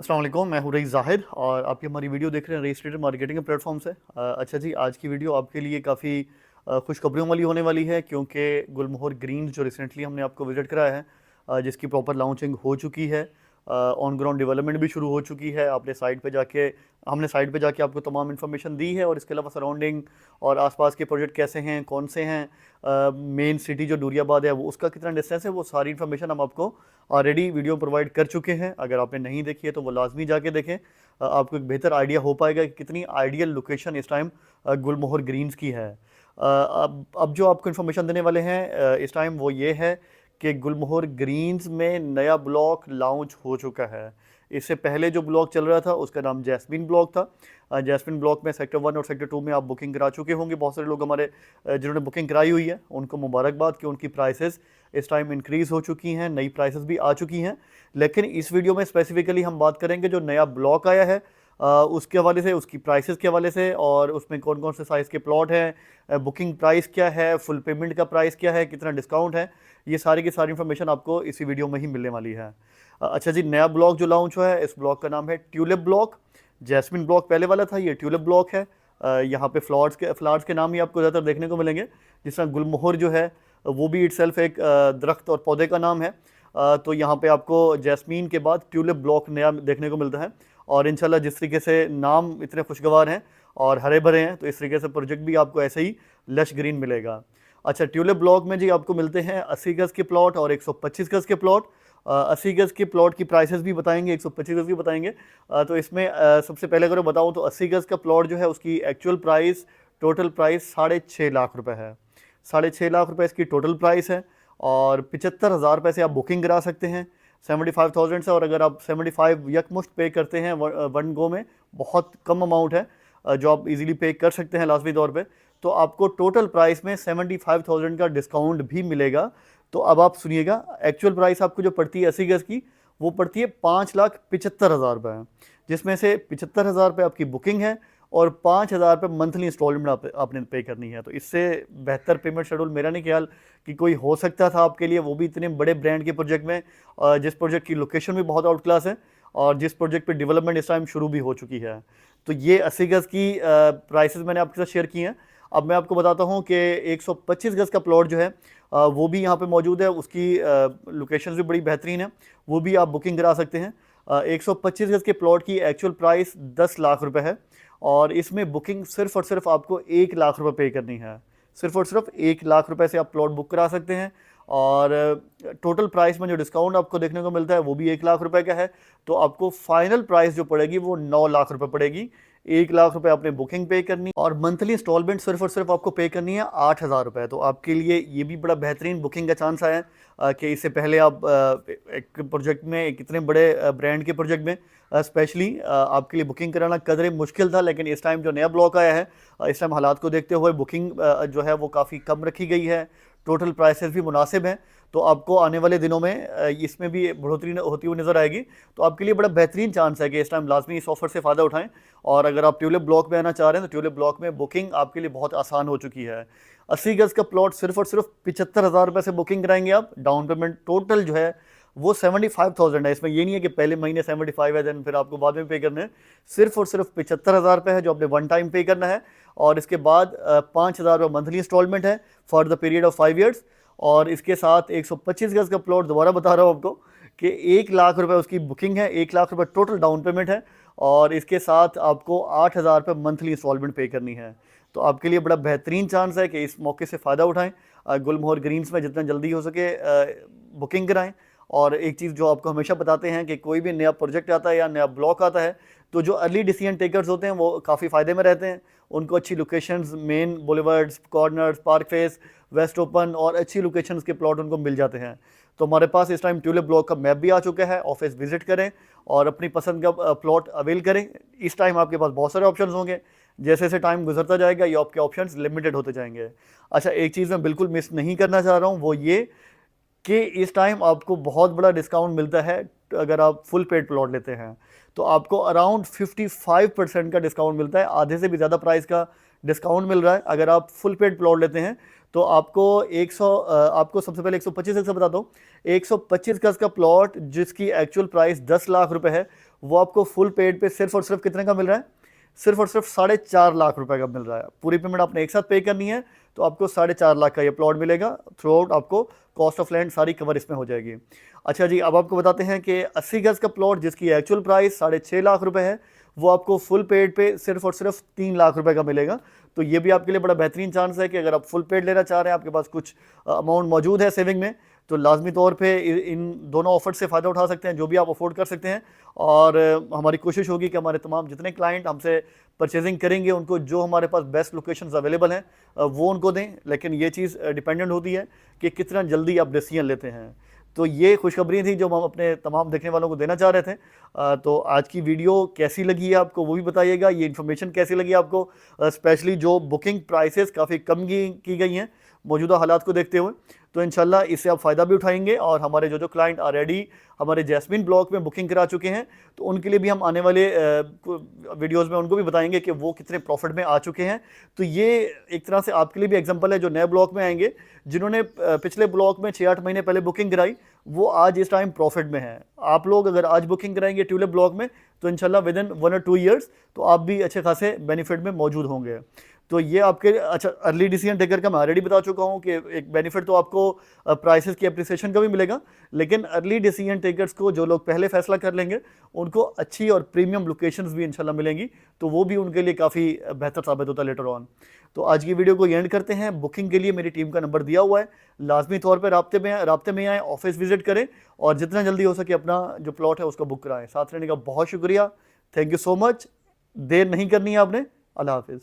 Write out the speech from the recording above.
अस्सलाम वालेकुम, मैं हूँ रईस ज़ाहिर और आप ये हमारी वीडियो देख रहे हैं रजिस्ट्रेटेड मार्केटिंग के प्लेटफॉर्म से। अच्छा जी, आज की वीडियो आपके लिए काफ़ी खुशखबरियों वाली होने वाली है क्योंकि गुलमोहर ग्रीन्स जो रिसेंटली हमने आपको विज़िट कराया है, जिसकी प्रॉपर लॉन्चिंग हो चुकी है, ऑन ग्राउंड डेवलपमेंट भी शुरू हो चुकी है। आपने साइट पे जाके हमने साइट पे जाके आपको तमाम इन्फॉर्मेशन दी है और इसके अलावा सराउंडिंग और आसपास के प्रोजेक्ट कैसे हैं, कौन से हैं, मेन सिटी जो नूरियाबाद है वो उसका कितना डिस्टेंस है, वो सारी इन्फॉर्मेशन हम आपको ऑलरेडी वीडियो प्रोवाइड कर चुके हैं। अगर आपने नहीं देखी है तो वो लाजमी जाके देखें। आपको एक बेहतर आइडिया हो पाएगा कि कितनी आइडियल लोकेशन इस टाइम गुलमोहर ग्रीन्स की है। अब जो आपको इन्फॉर्मेशन देने वाले हैं इस टाइम वो ये है कि गुलमोहर ग्रीन्स में नया ब्लॉक लॉन्च हो चुका है। इससे पहले जो ब्लॉक चल रहा था उसका नाम जैस्मिन ब्लॉक था। जैस्मिन ब्लॉक में सेक्टर 1 और सेक्टर 2 में आप बुकिंग करा चुके होंगे। बहुत सारे लोग हमारे जिन्होंने बुकिंग कराई हुई है उनको मुबारकबाद कि उनकी प्राइसेस इस टाइम इंक्रीज़ हो चुकी हैं, नई प्राइसेस भी आ चुकी हैं। लेकिन इस वीडियो में स्पेसिफिकली हम बात करेंगे जो नया ब्लॉक आया है, उसके हवाले से, उसकी प्राइसेस के हवाले से, और उसमें कौन कौन से साइज़ के प्लॉट हैं, बुकिंग प्राइस क्या है, फुल पेमेंट का प्राइस क्या है, कितना डिस्काउंट है, ये सारी की सारी इन्फॉर्मेशन आपको इसी वीडियो में ही मिलने वाली है। अच्छा जी, नया ब्लॉक जो लॉन्च हुआ है इस ब्लॉक का नाम है ट्यूलिप ब्लॉक। जैस्मिन ब्लॉक पहले वाला था, ये ट्यूलिप ब्लॉक है। यहाँ पे फ्लावर्स के नाम ही आपको ज़्यादातर देखने को मिलेंगे। जिस तरह गुलमोहर जो है वो भी इटसेल्फ एक दरख्त और पौधे का नाम है। तो यहाँ पे आपको जैस्मीन के बाद ट्यूलिप ब्लॉक नया देखने को मिलता है। और इंशाल्लाह जिस तरीके से नाम इतने खुशगवार हैं और हरे भरे हैं, तो इस तरीके से प्रोजेक्ट भी आपको ऐसे ही लश ग्रीन मिलेगा। अच्छा, ट्यूलिप ब्लॉक में जी आपको मिलते हैं 80 गज़ के प्लॉट और 125 गज़ के प्लॉट। 80 गज़ के प्लॉट की प्राइसेस भी बताएंगे, 125 गज़ भी बताएंगे। तो इसमें सबसे पहले अगर बताऊँ तो 80 गज़ का प्लॉट जो है उसकी actual price, total price 6.5 lakh रुपए है। 6.5 लाख रुपए इसकी टोटल प्राइस है और 75,000 रुपये से आप बुकिंग करा सकते हैं 75,000 से। और अगर आप 75 यकमुश्त पे करते हैं वन गो में, बहुत कम अमाउंट है जो आप इजीली पे कर सकते हैं लाजमी तौर पे, तो आपको टोटल प्राइस में 75,000 का डिस्काउंट भी मिलेगा। तो अब आप सुनिएगा, एक्चुअल प्राइस आपको जो पड़ती है 80 गज़ की, वो पड़ती है 5,75,000 रुपये, जिसमें से 75,000 रुपये आपकी बुकिंग है और 5,000 रुपये मंथली इंस्टॉलमेंट आपने पे करनी है। तो इससे बेहतर पेमेंट शेड्यूल मेरा नहीं ख्याल कि कोई हो सकता था आपके लिए, वो भी इतने बड़े ब्रांड के प्रोजेक्ट में, जिस प्रोजेक्ट की लोकेशन भी बहुत आउट क्लास है और जिस प्रोजेक्ट पे डेवलपमेंट इस टाइम शुरू भी हो चुकी है। तो ये 80 गज़ की प्राइसेस मैंने आपके साथ शेयर की हैं। अब मैं आपको बताता हूँ कि 125 गज़ का प्लॉट जो है वो भी यहाँ पे मौजूद है। उसकी लोकेशन भी बड़ी बेहतरीन है, वो भी आप बुकिंग करा सकते हैं। 125 गज़ के प्लॉट की एक्चुअल प्राइस 10 लाख रुपए है और इसमें बुकिंग सिर्फ और सिर्फ आपको 1 लाख रुपए पे करनी है। सिर्फ और सिर्फ 1 लाख रुपए से आप प्लॉट बुक करा सकते हैं और टोटल प्राइस में जो डिस्काउंट आपको देखने को मिलता है वो भी 1 लाख रुपए का है। तो आपको फाइनल प्राइस जो पड़ेगी वो 9 लाख रुपए पड़ेगी। 1 लाख रुपए आपने बुकिंग पे करनी और मंथली इंस्टॉलमेंट सिर्फ और सिर्फ आपको पे करनी है 8,000 रुपये। तो आपके लिए ये भी बड़ा बेहतरीन बुकिंग का चांस आया है कि इससे पहले आप एक प्रोजेक्ट में, एक इतने बड़े ब्रांड के प्रोजेक्ट में स्पेशली आपके लिए बुकिंग कराना कदरे मुश्किल था। लेकिन इस टाइम जो नया ब्लॉक आया है, इस टाइम हालात को देखते हुए बुकिंग जो है वो काफ़ी कम रखी गई है, टोटल प्राइसेस भी मुनासिब हैं। तो आपको आने वाले दिनों में इसमें भी बढ़ोतरी होती हुई नज़र आएगी। तो आपके लिए बड़ा बेहतरीन चांस है कि इस टाइम लाजमी इस ऑफर से फ़ायदा उठाएं। और अगर आप ट्यूलिप ब्लॉक में आना चाह रहे हैं तो ट्यूलिप ब्लॉक में बुकिंग आपके लिए बहुत आसान हो चुकी है। 80 गज़ का प्लॉट सिर्फ और सिर्फ 75,000 रुपये से बुकिंग कराएंगे आप। डाउन पेमेंट टोटल जो है वो 75,000 है। इसमें ये नहीं है कि पहले महीने 75 है देन फिर आपको बाद में पे करने हैं। सिर्फ और सिर्फ 75,000 रुपये है जो आपने वन टाइम पे करना है और इसके बाद 5,000 रुपये मंथली इंस्टॉलमेंट है for the period of 5 years. और इसके साथ 125 गज़ का प्लॉट, दोबारा बता रहा हूँ आपको कि 1 लाख रुपए उसकी बुकिंग है, 1 लाख रुपए टोटल डाउन पेमेंट है और इसके साथ आपको 8,000 रुपये मंथली इंस्टॉलमेंट पे करनी है। तो आपके लिए बड़ा बेहतरीन चांस है कि इस मौके से फ़ायदा उठाएं। गुलमोहर ग्रीन्स में जितना जल्दी हो सके बुकिंग कराएं। और एक चीज़ जो आपको हमेशा बताते हैं कि कोई भी नया प्रोजेक्ट आता है या नया ब्लॉक आता है तो जो अर्ली डिसीजन टेकर्स होते हैं वो काफ़ी फ़ायदे में रहते हैं। उनको अच्छी locations, main boulevards, corners, park face, west open और अच्छी लोकेशंस के प्लॉट उनको मिल जाते हैं। तो हमारे पास इस टाइम ट्यूलिप ब्लॉक का मैप भी आ चुका है। ऑफिस विजिट करें और अपनी पसंद का प्लॉट अवेल करें। इस टाइम आपके पास बहुत सारे ऑप्शंस होंगे, जैसे जैसे टाइम गुजरता जाएगा ये आपके ऑप्शंस लिमिटेड होते जाएंगे। अच्छा, एक चीज़ मैं बिल्कुल मिस नहीं करना चाह रहा हूँ, वो ये कि इस टाइम आपको बहुत बड़ा डिस्काउंट मिलता है अगर आप फुल पेड प्लॉट लेते हैं। तो आपको अराउंड 55% का डिस्काउंट मिलता है, आधे से भी ज़्यादा प्राइस का डिस्काउंट मिल रहा है अगर आप फुल पेड प्लॉट लेते हैं। तो आपको आपको सबसे पहले 125 गज का बताता हूँ। 125 गज का प्लॉट जिसकी एक्चुअल प्राइस 10 लाख रुपए है, वो आपको फुल पेड पे सिर्फ और सिर्फ कितने का मिल रहा है? सिर्फ और सिर्फ 4.5 लाख रुपए का मिल रहा है। पूरी पेमेंट आपने एक साथ पे करनी है तो आपको 4.5 लाख का ये प्लॉट मिलेगा। थ्रू आउट आपको कॉस्ट ऑफ लैंड सारी कवर इसमें हो जाएगी। अच्छा जी, अब आपको बताते हैं कि 80 गज का प्लॉट जिसकी एक्चुअल प्राइस 6.5 लाख रुपए है, वो आपको फुल पेड पे सिर्फ और सिर्फ 3 लाख रुपए का मिलेगा। तो ये भी आपके लिए बड़ा बेहतरीन चांस है कि अगर आप फुल पेड लेना चाह रहे हैं, आपके पास कुछ अमाउंट मौजूद है सेविंग में, तो लाजमी तौर पे इन दोनों ऑफर से फ़ायदा उठा सकते हैं, जो भी आप अफोर्ड कर सकते हैं। और हमारी कोशिश होगी कि हमारे तमाम जितने क्लाइंट हमसे परचेजिंग करेंगे उनको जो हमारे पास बेस्ट लोकेशंस अवेलेबल हैं वो उनको दें। लेकिन ये चीज़ डिपेंडेंट होती है कि कितना जल्दी आप डिसीजन लेते हैं। तो ये खुशखबरी थी जो हम अपने तमाम देखने वालों को देना चाह रहे थे। तो आज की वीडियो कैसी लगी है आपको वो भी बताइएगा। ये इन्फॉर्मेशन कैसी लगी आपको, स्पेशली जो बुकिंग प्राइसेस काफ़ी कम की गई हैं मौजूदा हालात को देखते हुए। तो इंशाल्लाह इससे आप फ़ायदा भी उठाएंगे। और हमारे जो क्लाइंट ऑलरेडी हमारे जैस्मिन ब्लॉक में बुकिंग करा चुके हैं, तो उनके लिए भी हम आने वाले वीडियोस में उनको भी बताएंगे कि वो कितने प्रॉफिट में आ चुके हैं। तो ये एक तरह से आपके लिए भी एग्जांपल है जो नए ब्लॉक में आएंगे, जिन्होंने पिछले ब्लॉक में 6-8 महीने पहले बुकिंग कराई, वो आज इस टाइम प्रॉफिट में हैं। आप लोग अगर आज बुकिंग कराएंगे ट्यूलिप ब्लॉक में, तो इंशाल्लाह विद इन 1 और 2 ईयर्स तो आप भी अच्छे खासे बेनिफिट में मौजूद होंगे। तो ये आपके अच्छा अर्ली डिसीजन टेकर का मैं ऑलरेडी बता चुका हूँ कि एक बेनिफिट तो आपको प्राइसेस की अप्रिसिएशन का भी मिलेगा, लेकिन अर्ली डिसीजन टेकर्स को जो लोग पहले फैसला कर लेंगे उनको अच्छी और प्रीमियम लोकेशंस भी इंशाल्लाह मिलेंगी, तो वो भी उनके लिए काफ़ी बेहतर साबित होता है लेटर ऑन। तो आज की वीडियो को एंड करते हैं। बुकिंग के लिए मेरी टीम का नंबर दिया हुआ है, लाजमी तौर पर राब्ते में आएँ, ऑफिस विजिट करें और जितना जल्दी हो सके अपना जो प्लॉट है उसको बुक कराएँ। साथ रहने का बहुत शुक्रिया, थैंक यू सो मच। देर नहीं करनी है आपने। अल्लाह हाफिज़।